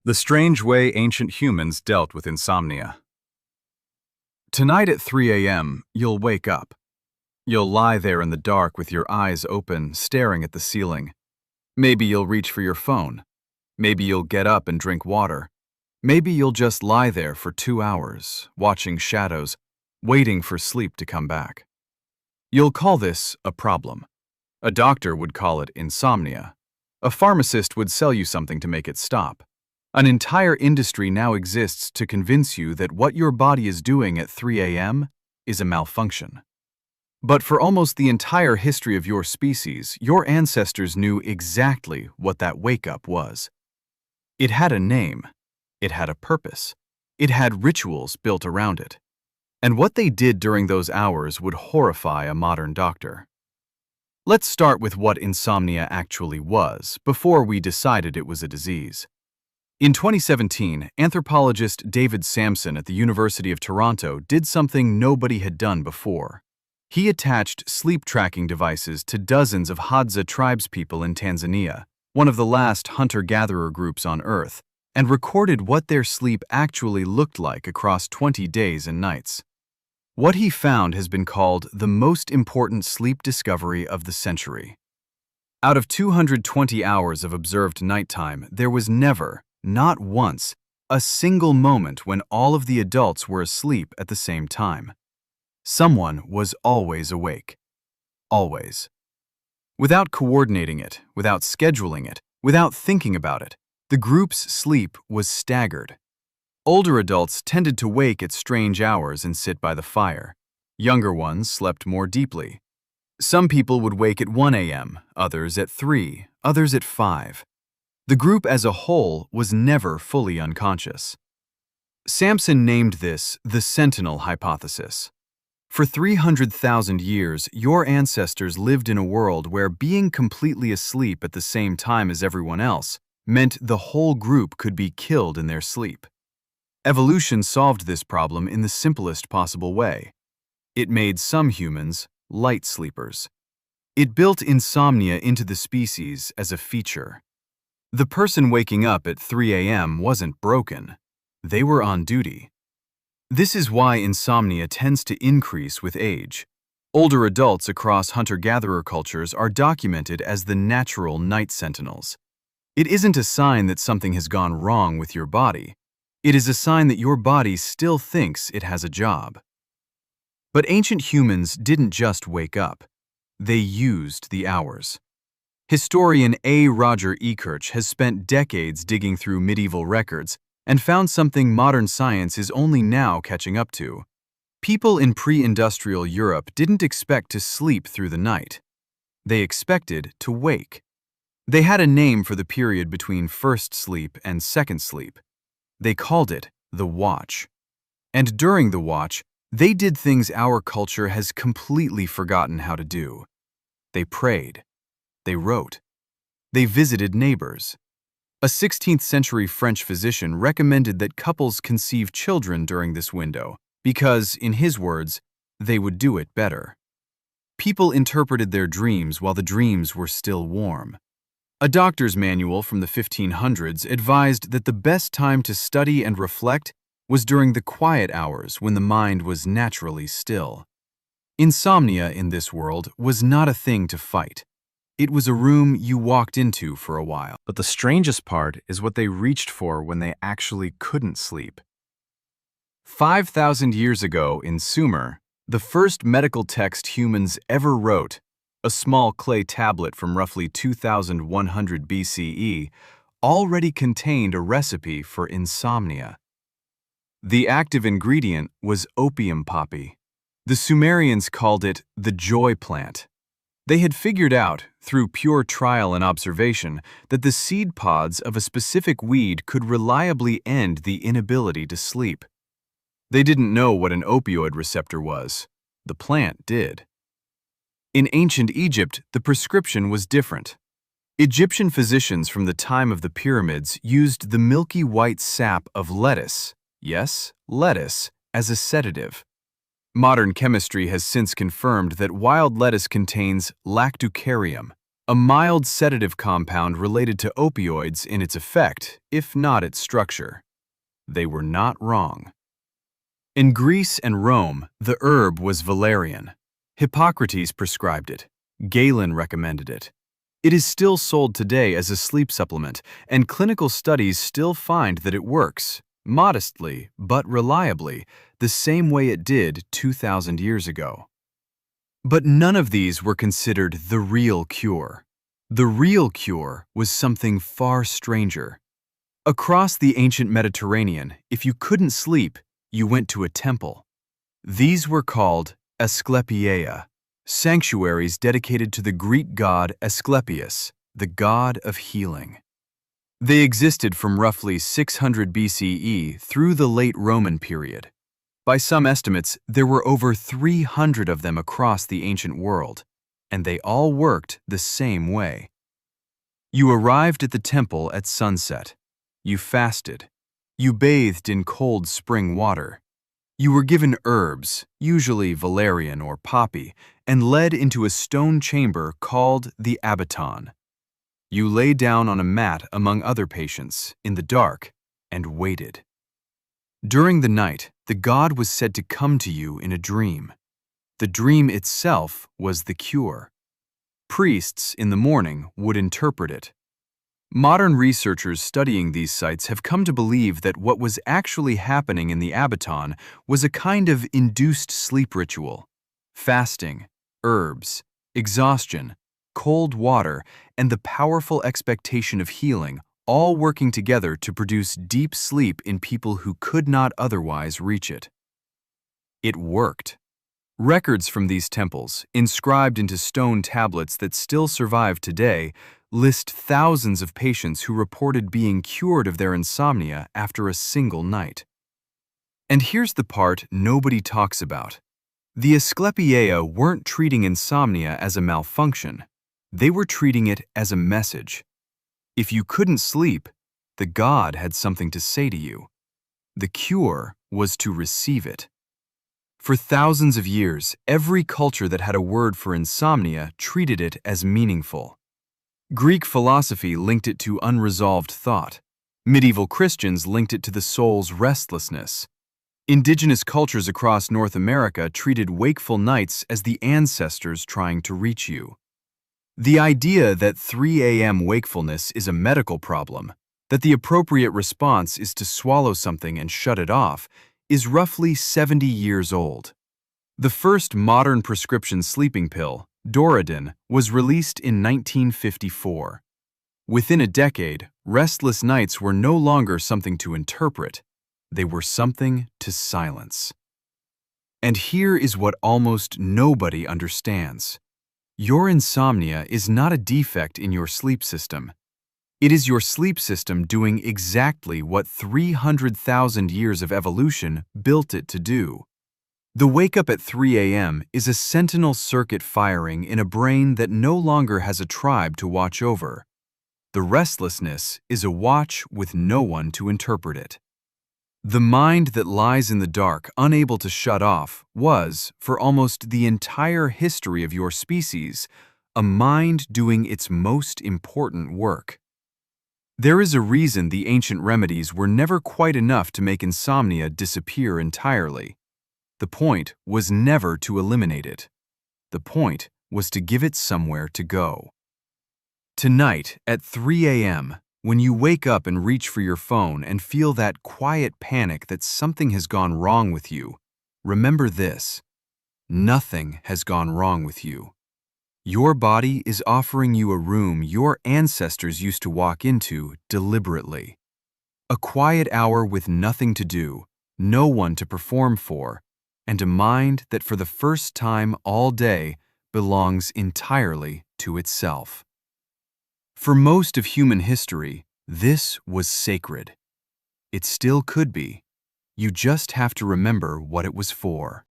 The strange way ancient humans dealt with insomnia. Tonight at 3 a.m., you'll wake up. You'll lie there in the dark with your eyes open, staring at the ceiling. Maybe you'll reach for your phone. Maybe you'll get up and drink water. Maybe you'll just lie there for 2 hours, watching shadows, waiting for sleep to come back. You'll call this a problem. A doctor would call it insomnia. A pharmacist would sell you something to make it stop. An entire industry now exists to convince you that what your body is doing at 3 a.m. is a malfunction. But for almost the entire history of your species, your ancestors knew exactly what that wake-up was. It had a name. It had a purpose. It had rituals built around it. And what they did during those hours would horrify a modern doctor. Let's start with what insomnia actually was, before we decided it was a disease. In 2017, anthropologist David Sampson at the University of Toronto did something nobody had done before. He attached sleep tracking devices to dozens of Hadza tribespeople in Tanzania, one of the last hunter-gatherer groups on Earth, and recorded what their sleep actually looked like across 20 days and nights. What he found has been called the most important sleep discovery of the century. Out of 220 hours of observed nighttime, there was never, not once, a single moment when all of the adults were asleep at the same time. Someone was always awake. Always. Without coordinating it, without scheduling it, without thinking about it, the group's sleep was staggered. Older adults tended to wake at strange hours and sit by the fire. Younger ones slept more deeply. Some people would wake at 1 a.m., others at 3, others at 5. The group as a whole was never fully unconscious. Sampson named this the Sentinel Hypothesis. For 300,000 years, your ancestors lived in a world where being completely asleep at the same time as everyone else meant the whole group could be killed in their sleep. Evolution solved this problem in the simplest possible way. It made some humans light sleepers. It built insomnia into the species as a feature. The person waking up at 3 a.m. wasn't broken. They were on duty. This is why insomnia tends to increase with age. Older adults across hunter-gatherer cultures are documented as the natural night sentinels. It isn't a sign that something has gone wrong with your body. It is a sign that your body still thinks it has a job. But ancient humans didn't just wake up. They used the hours. Historian A. Roger Ekirch has spent decades digging through medieval records and found something modern science is only now catching up to. People in pre-industrial Europe didn't expect to sleep through the night. They expected to wake. They had a name for the period between first sleep and second sleep. They called it the watch. And during the watch, they did things our culture has completely forgotten how to do. They prayed. They wrote. They visited neighbors. A 16th century French physician recommended that couples conceive children during this window because, in his words, they would do it better. People interpreted their dreams while the dreams were still warm. A doctor's manual from the 1500s advised that the best time to study and reflect was during the quiet hours when the mind was naturally still. Insomnia in this world was not a thing to fight. It was a room you walked into for a while. But the strangest part is what they reached for when they actually couldn't sleep. 5,000 years ago in Sumer, the first medical text humans ever wrote, a small clay tablet from roughly 2100 BCE, already contained a recipe for insomnia. The active ingredient was opium poppy. The Sumerians called it the joy plant. They had figured out, through pure trial and observation, that the seed pods of a specific weed could reliably end the inability to sleep. They didn't know what an opioid receptor was. The plant did. In ancient Egypt, the prescription was different. Egyptian physicians from the time of the pyramids used the milky white sap of lettuce, yes, lettuce, as a sedative. Modern chemistry has since confirmed that wild lettuce contains lactucarium, a mild sedative compound related to opioids in its effect, if not its structure. They were not wrong. In Greece and Rome, the herb was valerian. Hippocrates prescribed it. Galen recommended it. It is still sold today as a sleep supplement, and clinical studies still find that it works, modestly but reliably, the same way it did 2,000 years ago. But none of these were considered the real cure. The real cure was something far stranger. Across the ancient Mediterranean, if you couldn't sleep, you went to a temple. These were called Asclepieia, sanctuaries dedicated to the Greek god Asclepius, the god of healing. They existed from roughly 600 BCE through the late Roman period. By some estimates, there were over 300 of them across the ancient world, and they all worked the same way. You arrived at the temple at sunset. You fasted. You bathed in cold spring water. You were given herbs, usually valerian or poppy, and led into a stone chamber called the abaton. You lay down on a mat among other patients, in the dark, and waited. During the night, the god was said to come to you in a dream. The dream itself was the cure. Priests in the morning would interpret it. Modern researchers studying these sites have come to believe that what was actually happening in the abaton was a kind of induced sleep ritual. Fasting, herbs, exhaustion, cold water, and the powerful expectation of healing all working together to produce deep sleep in people who could not otherwise reach it. It worked. Records from these temples, inscribed into stone tablets that still survive today, list thousands of patients who reported being cured of their insomnia after a single night. And here's the part nobody talks about. The Asclepieia weren't treating insomnia as a malfunction. They were treating it as a message. If you couldn't sleep, the god had something to say to you. The cure was to receive it. For thousands of years, every culture that had a word for insomnia treated it as meaningful. Greek philosophy linked it to unresolved thought. Medieval Christians linked it to the soul's restlessness. Indigenous cultures across North America treated wakeful nights as the ancestors trying to reach you. The idea that 3 a.m. wakefulness is a medical problem, that the appropriate response is to swallow something and shut it off, is roughly 70 years old. The first modern prescription sleeping pill, Doradin, was released in 1954. Within a decade, restless nights were no longer something to interpret. They were something to silence. And here is what almost nobody understands. Your insomnia is not a defect in your sleep system. It is your sleep system doing exactly what 300,000 years of evolution built it to do. The wake up at 3 a.m. is a sentinel circuit firing in a brain that no longer has a tribe to watch over. The restlessness is a watch with no one to interpret it. The mind that lies in the dark, unable to shut off, was, for almost the entire history of your species, a mind doing its most important work. There is a reason the ancient remedies were never quite enough to make insomnia disappear entirely. The point was never to eliminate it. The point was to give it somewhere to go. Tonight, at 3 a.m., when you wake up and reach for your phone and feel that quiet panic that something has gone wrong with you, remember this: nothing has gone wrong with you. Your body is offering you a room your ancestors used to walk into deliberately. A quiet hour with nothing to do, no one to perform for, and a mind that for the first time all day belongs entirely to itself. For most of human history, this was sacred. It still could be. You just have to remember what it was for.